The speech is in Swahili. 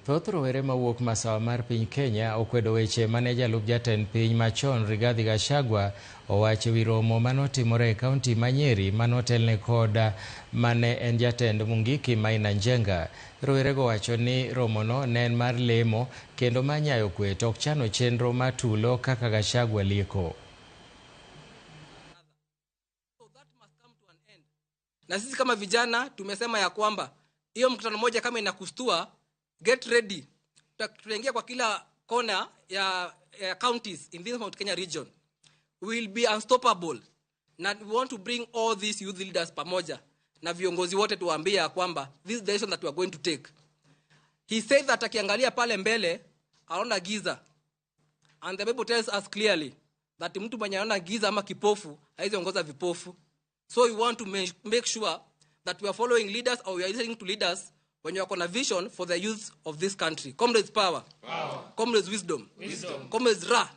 Thoth rowere mawuok Masawa mar piny Kenya okwedo weche mane jalup jatend piny machon Rigathi Gachagua owacho wi romo manotimore e kaunti ma Nyeri manotelne kod mane en jatend Mungiki Maina Njenga. Rowerego wacho ni romono ne en mar lemo kendo manyayo kwe to ok chano chenro matulo kaka Gachagua lieko. Na sisi kama vijana tumesema ya kwamba hiyo mkutano moja kama inakustua, get ready. Tutaingia kwa kila kona ya counties in this Mount Kenya region. We will be unstoppable. Na we want to bring all these youth leaders pamoja na viongozi wote tuwaambia kwamba this is the decision that we are going to take. He said that akiangalia pale mbele aona giza. And the Bible tells us clearly that mtu mwenye anaona giza ama kipofu haiwezi ongoza vipofu. So we want to make sure that we are following leaders or we are listening to leaders when you are on a vision for the youth of this country. Comrades power. Comrades wisdom. Comrades ra.